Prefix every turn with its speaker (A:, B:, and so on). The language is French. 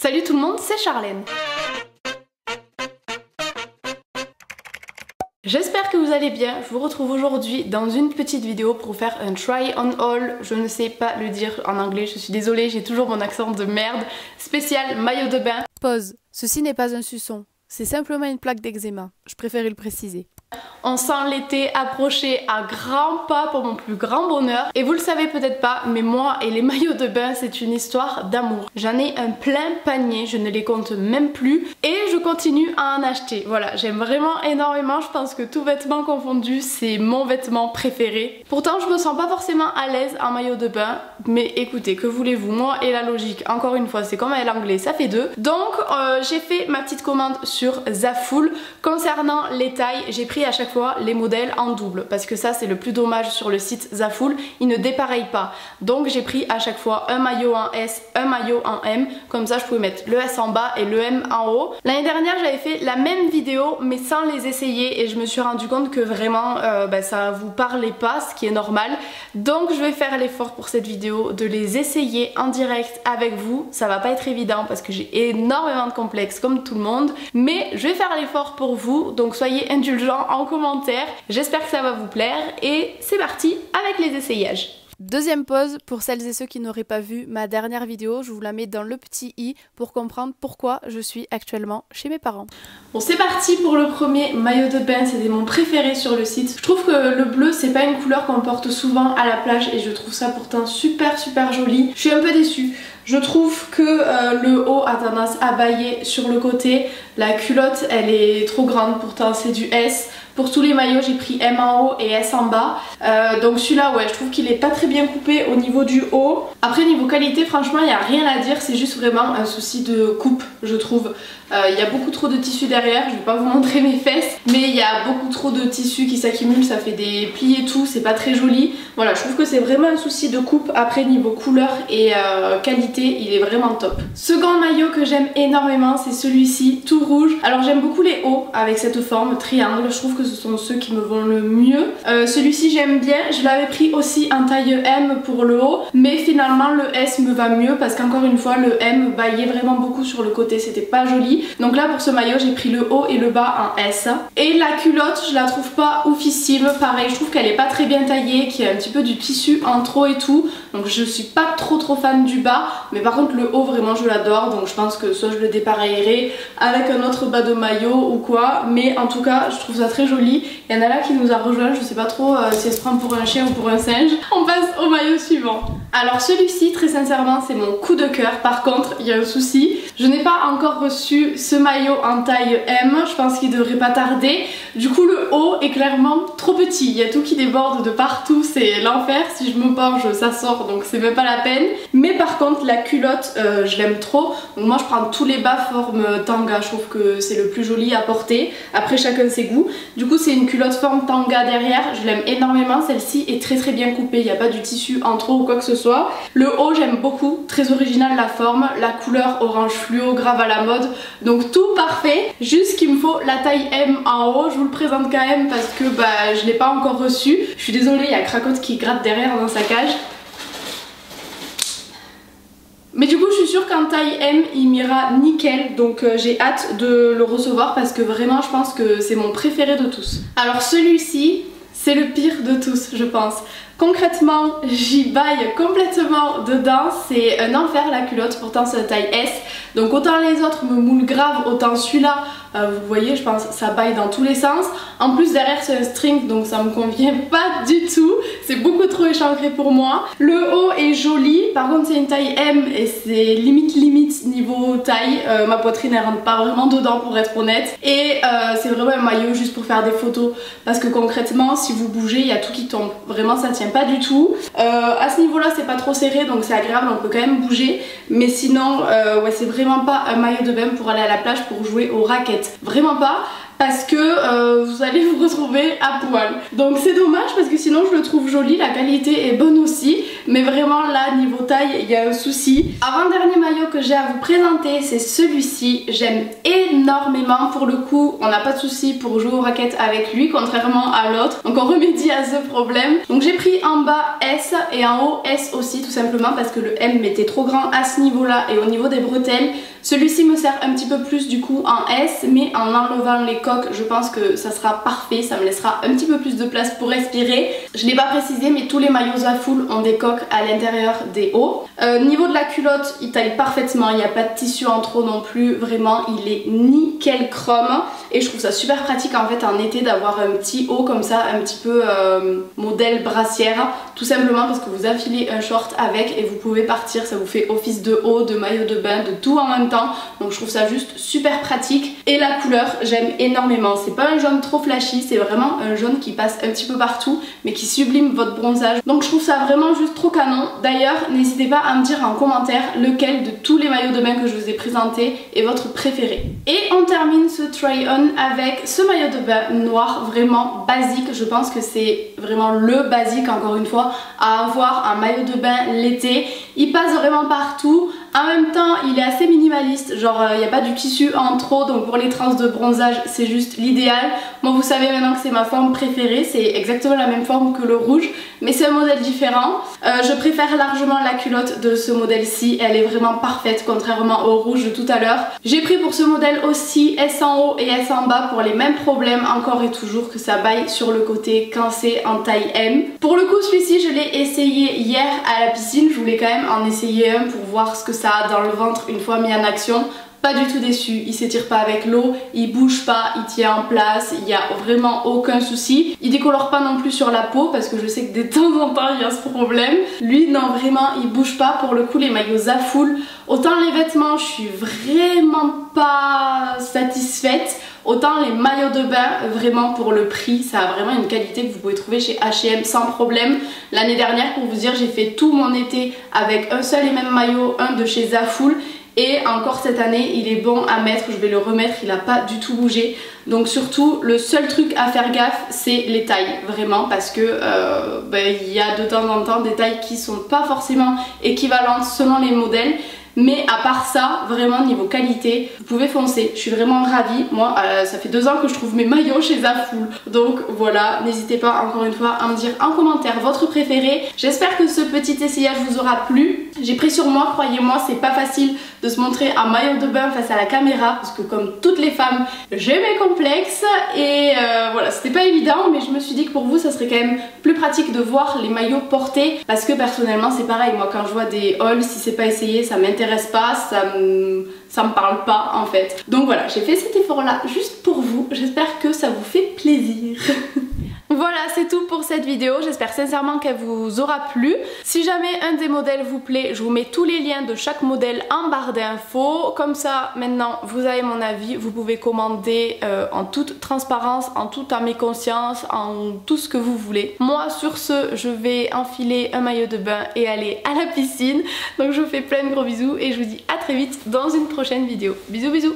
A: Salut tout le monde, c'est Charlène. J'espère que vous allez bien, je vous retrouve aujourd'hui dans une petite vidéo pour faire un try on haul, je ne sais pas le dire en anglais, je suis désolée, j'ai toujours mon accent de merde, spécial maillot de bain.
B: Pause, ceci n'est pas un suçon, c'est simplement une plaque d'eczéma, je préférais le préciser.
A: On sent l'été approcher à grands pas pour mon plus grand bonheur. Et vous le savez peut-être pas, mais moi et les maillots de bain, c'est une histoire d'amour. J'en ai un plein panier, je ne les compte même plus. Et je continue à en acheter. Voilà, j'aime vraiment énormément. Je pense que tout vêtement confondu, c'est mon vêtement préféré. Pourtant, je me sens pas forcément à l'aise en maillot de bain. Mais écoutez, que voulez-vous, moi et la logique, encore une fois, c'est comme avec l'anglais, ça fait deux. Donc, j'ai fait ma petite commande sur Zaful. Concernant les tailles, j'ai pris à chaque fois les modèles en double parce que ça c'est le plus dommage sur le site Zaful, ils ne dépareillent pas. Donc j'ai pris à chaque fois un maillot en S, un maillot en M, comme ça je pouvais mettre le S en bas et le M en haut. L'année dernière j'avais fait la même vidéo mais sans les essayer et je me suis rendu compte que vraiment ça vous parlait pas, ce qui est normal. Donc je vais faire l'effort pour cette vidéo de les essayer en direct avec vous. Ça va pas être évident parce que j'ai énormément de complexes comme tout le monde, mais je vais faire l'effort pour vous, donc soyez indulgents en commentaire. J'espère que ça va vous plaire et c'est parti avec les essayages.
B: Deuxième pause, pour celles et ceux qui n'auraient pas vu ma dernière vidéo, je vous la mets dans le petit i pour comprendre pourquoi je suis actuellement chez mes parents.
A: Bon, c'est parti pour le premier maillot de bain, c'était mon préféré sur le site. Je trouve que le bleu c'est pas une couleur qu'on porte souvent à la plage et je trouve ça pourtant super joli. Je suis un peu déçue. Je trouve que le haut a tendance à bailler sur le côté, la culotte elle est trop grande, pourtant c'est du S. Pour tous les maillots j'ai pris M en haut et S en bas, donc celui-là ouais je trouve qu'il est pas très bien coupé au niveau du haut. Après niveau qualité franchement il n'y a rien à dire, c'est juste vraiment un souci de coupe je trouve. Il y a beaucoup trop de tissu derrière, je vais pas vous montrer mes fesses, mais il y a beaucoup trop de tissu qui s'accumule, ça fait des plis et tout, c'est pas très joli. Voilà, je trouve que c'est vraiment un souci de coupe. Après niveau couleur et qualité, il est vraiment top. Second maillot que j'aime énormément, c'est celui-ci, tout rouge. Alors j'aime beaucoup les hauts avec cette forme triangle, je trouve que ce sont ceux qui me vont le mieux. Celui-ci j'aime bien, je l'avais pris aussi en taille M pour le haut, mais finalement le S me va mieux parce qu'encore une fois le M baillait vraiment beaucoup sur le côté, c'était pas joli. Donc là pour ce maillot j'ai pris le haut et le bas en S. Et la culotte je la trouve pas oufissime, pareil je trouve qu'elle est pas très bien taillée, qu'il y a un petit peu du tissu en trop et tout. Donc je suis pas trop fan du bas, mais par contre le haut vraiment je l'adore, donc je pense que soit je le dépareillerai avec un autre bas de maillot ou quoi, mais en tout cas je trouve ça très joli. Il y en a là qui nous a rejoint, je sais pas trop si elle se prend pour un chien ou pour un singe. On passe au maillot suivant. Alors celui-ci très sincèrement c'est mon coup de cœur. Par contre il y a un souci, je n'ai pas encore reçu ce maillot en taille M, je pense qu'il devrait pas tarder. Du coup le haut est clairement trop petit, il y a tout qui déborde de partout, c'est l'enfer. Si je me penche ça sort, donc c'est même pas la peine. Mais par contre la culotte je l'aime trop, donc moi je prends tous les bas forme tanga, je trouve que c'est le plus joli à porter. Après chacun ses goûts. Du coup c'est une culotte forme tanga derrière, je l'aime énormément. Celle-ci est très bien coupée, il n'y a pas du tissu en trop ou quoi que ce soit. Le haut j'aime beaucoup, très original la forme, la couleur orange fluo grave à la mode, donc tout parfait. Juste qu'il me faut la taille M en haut, je vous le présente quand même parce que je l'ai pas encore reçu. Je suis désolée, il y a Cracotte qui gratte derrière dans sa cage. Mais du coup je suis sûre qu'en taille M il m'ira nickel, donc j'ai hâte de le recevoir parce que vraiment je pense que c'est mon préféré de tous. Alors celui-ci c'est le pire de tous je pense. Concrètement j'y baille complètement dedans, c'est un enfer la culotte, pourtant c'est la taille S. Donc autant les autres me moulent grave, autant celui-là vous voyez je pense ça baille dans tous les sens. En plus derrière c'est un string donc ça me convient pas du tout, c'est beaucoup trop échancré pour moi. Le haut est joli, par contre c'est une taille M et c'est limite niveau taille, ma poitrine elle rentre pas vraiment dedans pour être honnête. Et c'est vraiment un maillot juste pour faire des photos parce que concrètement si vous bougez il y a tout qui tombe, vraiment ça tient pas du tout. À ce niveau là c'est pas trop serré donc c'est agréable, on peut quand même bouger, mais sinon ouais c'est vraiment pas un maillot de bain pour aller à la plage pour jouer aux raquettes, vraiment pas. parce que vous allez vous retrouver à poil. Donc c'est dommage parce que sinon je le trouve joli, la qualité est bonne aussi, mais vraiment là niveau taille il y a un souci. Avant-dernier maillot que j'ai à vous présenter, c'est celui-ci. J'aime énormément, pour le coup on n'a pas de souci pour jouer aux raquettes avec lui contrairement à l'autre, donc on remédie à ce problème. Donc j'ai pris en bas S et en haut S aussi, tout simplement parce que le M m'était trop grand à ce niveau là et au niveau des bretelles. Celui-ci me sert un petit peu plus du coup en S, mais en enlevant les coques je pense que ça sera parfait, ça me laissera un petit peu plus de place pour respirer. Je l'ai pas précisé mais tous les maillots Zaful ont des coques à l'intérieur des hauts. Niveau de la culotte il taille parfaitement, il n'y a pas de tissu en trop non plus, vraiment il est nickel chrome et je trouve ça super pratique en fait en été d'avoir un petit haut comme ça, un petit peu modèle brassière, tout simplement parce que vous enfilez un short avec et vous pouvez partir, ça vous fait office de haut, de maillot de bain, de tout en même temps. Donc je trouve ça juste super pratique et la couleur j'aime énormément. C'est pas un jaune trop flashy, c'est vraiment un jaune qui passe un petit peu partout mais qui sublime votre bronzage. Donc je trouve ça vraiment juste trop canon. D'ailleurs n'hésitez pas à me dire en commentaire lequel de tous les maillots de bain que je vous ai présentés est votre préféré. Et on termine ce try on avec ce maillot de bain noir vraiment basique. Je pense que c'est vraiment le basique encore une fois à avoir un maillot de bain l'été. Il passe vraiment partout. En même temps il est assez minimaliste, genre il n'y a pas du tissu en trop, donc pour les traces de bronzage c'est juste l'idéal. Moi vous savez maintenant que c'est ma forme préférée, c'est exactement la même forme que le rouge mais c'est un modèle différent. Je préfère largement la culotte de ce modèle-ci, elle est vraiment parfaite contrairement au rouge de tout à l'heure. J'ai pris pour ce modèle aussi S en haut et S en bas pour les mêmes problèmes encore et toujours, que ça baille sur le côté quand c'est en taille M. Pour le coup celui-ci je l'ai essayé hier à la piscine, je voulais quand même en essayer un pour voir ce que ça a dans le ventre une fois mis en action. Pas du tout déçu, il s'étire pas avec l'eau, il bouge pas, il tient en place, il n'y a vraiment aucun souci. Il décolore pas non plus sur la peau parce que je sais que de temps en temps il y a ce problème. Lui non, vraiment il bouge pas. Pour le coup les maillots Zaful, autant les vêtements je suis vraiment pas satisfaite, autant les maillots de bain vraiment pour le prix ça a vraiment une qualité que vous pouvez trouver chez H&M sans problème. L'année dernière pour vous dire j'ai fait tout mon été avec un seul et même maillot, un de chez Zaful. Et encore cette année il est bon à mettre, je vais le remettre, il n'a pas du tout bougé. Donc surtout le seul truc à faire gaffe c'est les tailles vraiment, parce que y a de temps en temps des tailles qui sont pas forcément équivalentes selon les modèles. Mais à part ça, vraiment niveau qualité, vous pouvez foncer. Je suis vraiment ravie. Moi, ça fait 2 ans que je trouve mes maillots chez Zaful. Donc voilà, n'hésitez pas encore une fois à me dire en commentaire votre préféré. J'espère que ce petit essayage vous aura plu. J'ai pris sur moi, croyez-moi, c'est pas facile de se montrer en maillot de bain face à la caméra, parce que comme toutes les femmes, j'ai mes complexes. Et voilà, c'était pas évident, mais je me suis dit que pour vous, ça serait quand même plus pratique de voir les maillots portés. Parce que personnellement, c'est pareil. Moi, quand je vois des hauls, si c'est pas essayé, ça m'intéresse pas, ça me parle pas en fait. Donc voilà, j'ai fait cet effort là juste pour vous, j'espère que ça vous fait plaisir. Voilà, c'est tout pour cette vidéo, j'espère sincèrement qu'elle vous aura plu. Si jamais un des modèles vous plaît, je vous mets tous les liens de chaque modèle en barre d'infos. Comme ça, maintenant, vous avez mon avis, vous pouvez commander en toute transparence, en toute âme et conscience, en tout ce que vous voulez. Moi, sur ce, je vais enfiler un maillot de bain et aller à la piscine. Donc je vous fais plein de gros bisous et je vous dis à très vite dans une prochaine vidéo. Bisous bisous.